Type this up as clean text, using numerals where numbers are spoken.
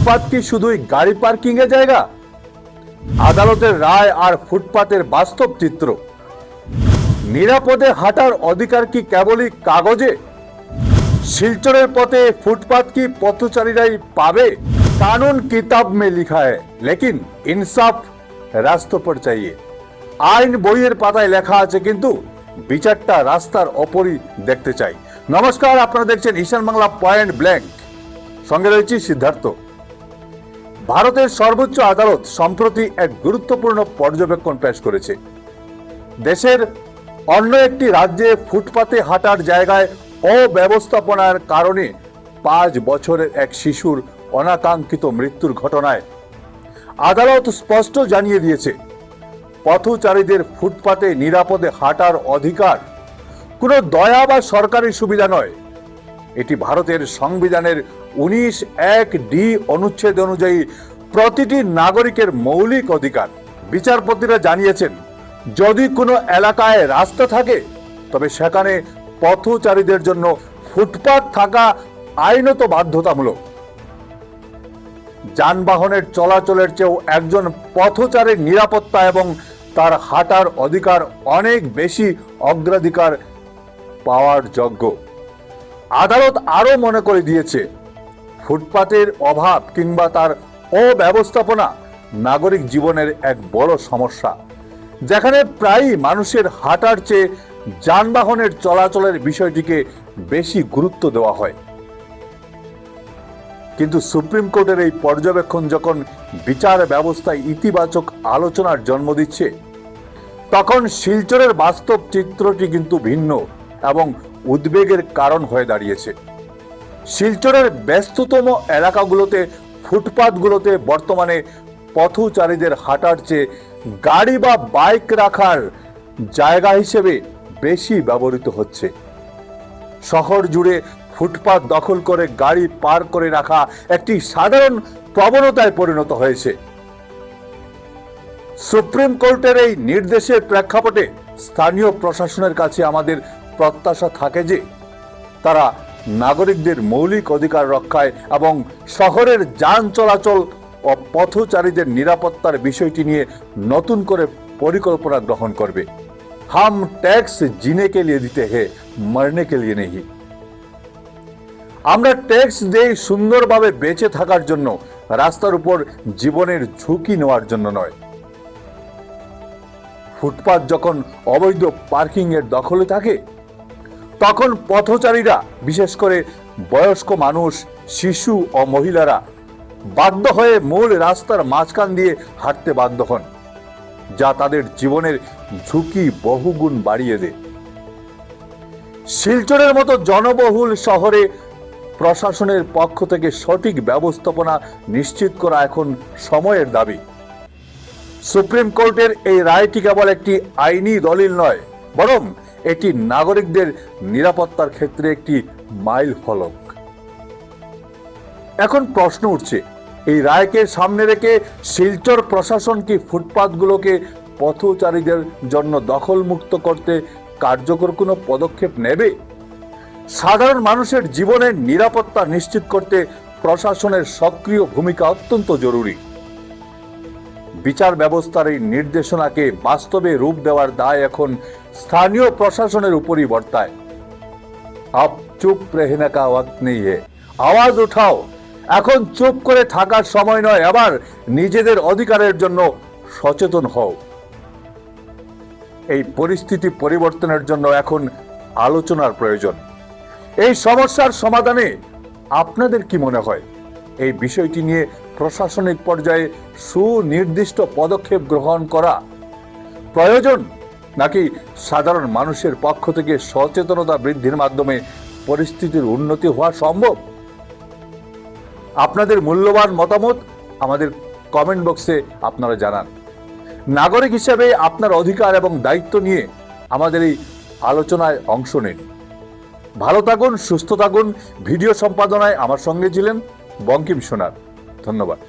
ফুটপাত কি শুধুই গাড়ি পার্কিং এর জায়গা? আদালতের রায় আর ফুটপাতের বাস্তব চিত্র। নিরাপদে হাঁটার অধিকার কি কেবলই কাগজে? শিলচরের পথে ফুটপাত কি পথচারীরাই পাবে? কানুন কিতাব মে লিখা है लेकिन इंसाफ रास्तों पर चाहिए। আইন বইয়ের পাতায় লেখা আছে, কিন্তু বিচারটা রাস্তার ওপরই দেখতে চাই। নমস্কার, আপনারা দেখছেন ঈশান বাংলা পয়েন্ট ব্ল্যাঙ্ক। সঙ্গে রয়েছি সিদ্ধার্থ। ভারতের সর্বোচ্চ আদালত সম্প্রতি এক গুরুত্বপূর্ণ পর্যবেক্ষণ পেশ করেছে। দেশের অন্য একটি রাজ্যে ফুটপাতে হাঁটার জায়গায় অব্যবস্থাপনার কারণে 5 বছরের এক শিশুর অনাকাঙ্ক্ষিত মৃত্যুর ঘটনায় আদালত স্পষ্ট জানিয়ে দিয়েছে, পথচারীদের ফুটপাতে নিরাপদে হাঁটার অধিকার কোনো দয়া বা সরকারি সুবিধা নয়। এটি ভারতের সংবিধানের 19(1)d অনুচ্ছেদ অনুযায়ী প্রতিটি নাগরিকের মৌলিক অধিকার। বিচারপতিরা জানিয়েছেন, যদি কোনো এলাকায় রাস্তা থাকে তবে সেখানে পথচারীদের জন্য ফুটপাত থাকা আইনত বাধ্যতামূলক। যানবাহনের চলাচলের চেয়েও একজন পথচারীর নিরাপত্তা এবং তার হাঁটার অধিকার অনেক বেশি অগ্রাধিকার পাওয়ার যোগ্য। আদালত আরো মনে করে দিয়েছে, ফুটপাতের অভাব কিংবা তার অব্যবস্থাপনা নাগরিক জীবনের এক বড় সমস্যা, যেখানে প্রায়ই মানুষের হাঁটার চেয়ে যানবাহনের চলাচলের বিষয়টিকে বেশি গুরুত্ব দেওয়া হয়। কিন্তু সুপ্রিম কোর্টের এই পর্যবেক্ষণ যখন বিচার ব্যবস্থায় ইতিবাচক আলোচনার জন্ম দিচ্ছে, তখন শিলচরের বাস্তব চিত্রটি কিন্তু ভিন্ন এবং উদ্বেগের কারণ হয়ে দাঁড়িয়েছে। শিলচরের ব্যস্ততম এলাকাগুলোতে ফুটপাতগুলোতে বর্তমানে পথচারীদের হাঁটার চেয়ে গাড়ি বা বাইক রাখার জায়গা হিসেবে বেশি ব্যবহৃত হচ্ছে। শহর জুড়ে ফুটপাত দখল করে গাড়ি পার্ক করে রাখা একটি সাধারণ প্রবণতায় পরিণত হয়েছে। সুপ্রিম কোর্টের এই নির্দেশের প্রেক্ষাপটে স্থানীয় প্রশাসনের কাছে আমাদের প্রত্যাশা থাকে যে তারা নাগরিকদের মৌলিক অধিকার রক্ষায় এবং শহরের যান চলাচল ও পথচারীদের নিরাপত্তার বিষয়টি নিয়ে নতুন করে পরিকল্পনা গ্রহণ করবে। হাম ট্যাক্স জিনে কে লিয়ে দিতে হে, মরনে কে লিয়ে নেই। আমরা ট্যাক্স দেই সুন্দরভাবে বেঁচে থাকার জন্য, রাস্তার উপর জীবনের ঝুঁকি নেওয়ার জন্য নয়। ফুটপাত যখন অবৈধ পার্কিং এর দখলে থাকে, তখন পথচারীরা, বিশেষ করে বয়স্ক মানুষ, শিশু ও মহিলারা বাধ্য হয়ে মূল রাস্তার মাঝখান দিয়ে হাঁটতে বাধ্য হন, যা তাদের জীবনের ঝুঁকি বহুগুণ বাড়িয়ে দেয়। শিলচরের মতো জনবহুল শহরে প্রশাসনের পক্ষ থেকে সঠিক ব্যবস্থাপনা নিশ্চিত করা এখন সময়ের দাবি। সুপ্রিম কোর্টের এই রায়টি কেবল একটি আইনি দলিল নয়, বরং এটি নাগরিকদের নিরাপত্তার ক্ষেত্রে একটি মাইল ফলক। এখন প্রশ্ন উঠছে, এই রায়কে সামনে রেখে শিলচর প্রশাসন কি ফুটপাতগুলোকে পথচারীদের জন্য দখলমুক্ত করতে কার্যকর কোনো পদক্ষেপ নেবে? সাধারণ মানুষের জীবনের নিরাপত্তা নিশ্চিত করতে প্রশাসনের সক্রিয় ভূমিকা অত্যন্ত জরুরি। বিচার ব্যবস্থার এই নির্দেশনাকে বাস্তবে রূপ দেওয়ার দায় এখন স্থানীয় প্রশাসনের উপরই বর্তায়। আব চুপ রহনে কা ওয়াক্ত নেই হে, আওয়াজ উঠাও। এখন চুপ করে থাকার সময় নয়, আবার নিজেদের অধিকারের জন্য সচেতন হও। এই পরিস্থিতি পরিবর্তনের জন্য এখন আলোচনার প্রয়োজন। এই সমস্যার সমাধানে আপনাদের কি মনে হয়? এই বিষয়টি নিয়ে প্রশাসনিক পর্যায়ে সুনির্দিষ্ট পদক্ষেপ গ্রহণ করা প্রয়োজন, নাকি সাধারণ মানুষের পক্ষ থেকে সচেতনতা বৃদ্ধির মাধ্যমে পরিস্থিতির উন্নতি হওয়া সম্ভব? আপনাদের মূল্যবান মতামত আমাদের কমেন্ট বক্সে আপনারা জানান। নাগরিক হিসেবে আপনার অধিকার এবং দায়িত্ব নিয়ে আমাদের এই আলোচনায় অংশ নিন। ভালো থাকুন, সুস্থ থাকুন। ভিডিও সম্পাদনায় আমার সঙ্গে ছিলেন বঙ্কিম সোনার। ধন্যবাদ।